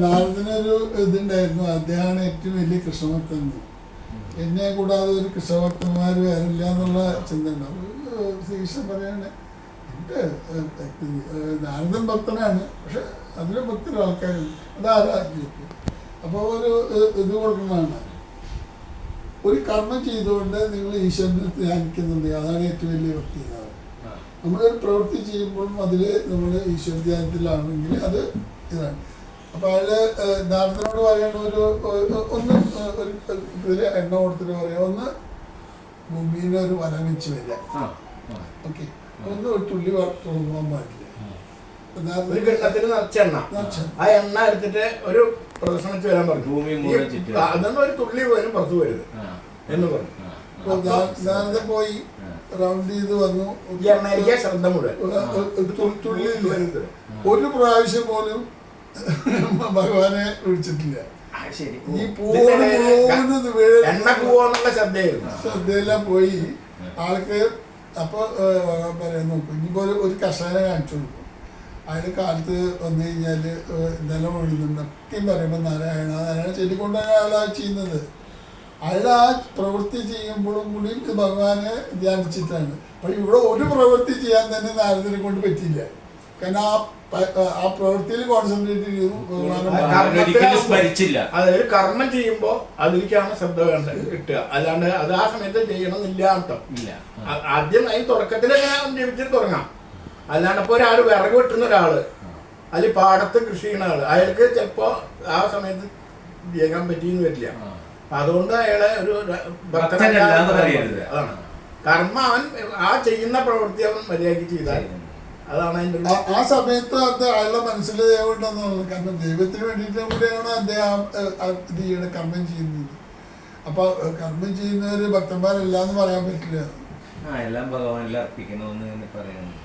നാരദനൊരു ഇതുണ്ടായിരുന്നു, അദ്ദേഹമാണ് ഏറ്റവും വലിയ കൃഷ്ണഭക്തൻ. എന്നെ കൂടാതെ ഒരു കൃഷ്ണഭക്തന്മാർ വരില്ല എന്നുള്ള ചിന്ത ഉണ്ടാവും. ശ്രീകൃഷ്ണൻ പറയാണ് എൻ്റെ നാരദൻ ഭക്തനാണ്, പക്ഷെ അതിലെ ഭക്തി ആൾക്കാരുണ്ട്, അതാരാധിക്കും. അപ്പോൾ ഒരു ഇത് കൊടുക്കുന്നതാണ്, ഒരു കർമ്മം ചെയ്തുകൊണ്ട് നിങ്ങൾ ഈശ്വരനെ ധ്യാനിക്കുന്നുണ്ട്, അതാണ് ഏറ്റവും വലിയ ഭക്തി. നമ്മളൊരു പ്രവൃത്തി ചെയ്യുമ്പോഴും അതിൽ നമ്മൾ ഈശ്വര ധ്യാനത്തിലാണെങ്കിൽ അത് ഇതാണ്. അപ്പോൾ അയാൾ നാരദനോട് പറയണ ഒന്ന് ഇതിൽ എണ്ണ കൊടുത്തിട്ട് പറയാം, ഒന്ന് ഭൂമിയിൽ ഒരു വനം വെച്ച് വരിക, ഓക്കെ, ഒന്ന് ഒരു തുള്ളി തുറന്നുപോകാൻ പാടില്ല. ഒരു കിണ്ണത്തിന് നിറച്ച എണ്ണ, ആ എണ്ണ എടുത്തിട്ട് ഒരു പ്രദർശനത്തിൽ വരാൻ പറഞ്ഞു, അതൊന്നും ഒരു തുള്ളി പോലും പുറത്തു വരരുത് എന്ന് പറഞ്ഞു. നാരദൻ പോയി റൗണ്ട് ചെയ്ത് വന്നു, ശ്രദ്ധ മുഴുവൻ തുള്ളി ഒരു പ്രാവശ്യം പോലും ഭഗവാനെ വിളിച്ചിട്ടില്ല. ഈ ശ്രദ്ധയെല്ലാം പോയി ആൾക്ക്. അപ്പൊ ഭഗവാൻ പറയാൻ നോക്കും, ഇനിയിപ്പോ ഒരു കർഷകനെ കാണിച്ചു കൊടുക്കും. അയാൾ കാലത്ത് വന്നു കഴിഞ്ഞാല് നിലം ഒഴുകുന്നുണ്ട് ഒക്കെയും പറയുമ്പോൾ നാരായണ നാരായണ ചൊല്ലിക്കൊണ്ടാണ് അയാൾ ചെയ്യുന്നത്. അയാൾ ആ പ്രവൃത്തി ചെയ്യുമ്പോഴും കൂടി ഭഗവാനെ ധ്യാനിച്ചിട്ടാണ്. പക്ഷെ ഇവിടെ ഒരു പ്രവൃത്തി ചെയ്യാൻ തന്നെ നാരദനെ കൊണ്ട് പറ്റിയില്ല, കാരണം ആ പ്രവൃത്തിയിൽ കോൺസെൻട്രേറ്റ് ചെയ്തു. അതായത് കർമ്മം ചെയ്യുമ്പോ അതിലേക്കാണ് ശ്രദ്ധ വേണ്ടത് കിട്ടുക, അല്ലാണ്ട് അത് ആ സമയത്ത് ചെയ്യണമെന്നില്ല അർത്ഥം. ആദ്യം അതിന് തുടക്കത്തിൽ ജീവിച്ചിട്ട് തുടങ്ങാം, അല്ലാണ്ട് ഇപ്പോൾ ഒരാൾ വിറക് വെട്ടുന്ന ഒരാള്, അതിൽ പാടത്ത് കൃഷി ചെയ്യുന്ന ആള്, അയാൾക്ക് ചിലപ്പോ ആ സമയത്ത് ചെയ്യാൻ പറ്റിയെന്ന് വരില്ല. അതുകൊണ്ട് അയാളെ ഒരു അതാണ് കർമ്മ, അവൻ ആ ചെയ്യുന്ന പ്രവൃത്തി അവൻ മര്യാദയ്ക്ക് ചെയ്താൽ അതാണ് അതിൻ്റെ. ആ സമയത്ത് അത് അയാളുടെ മനസ്സിൽ ദൈവം ഉണ്ടെന്നുള്ളത്, കാരണം ദൈവത്തിന് വേണ്ടിയിട്ട് കൂടെയാണ് അദ്ദേഹം ഇത് ചെയ്യണ കർമ്മം ചെയ്യുന്നത്. അപ്പൊ കർമ്മം ചെയ്യുന്നവര് ഭക്തന്മാരല്ല എന്ന് പറയാൻ പറ്റില്ല. എല്ലാം ഭഗവാനിൽ അർപ്പിക്കണമെന്ന് പറയുന്നത്.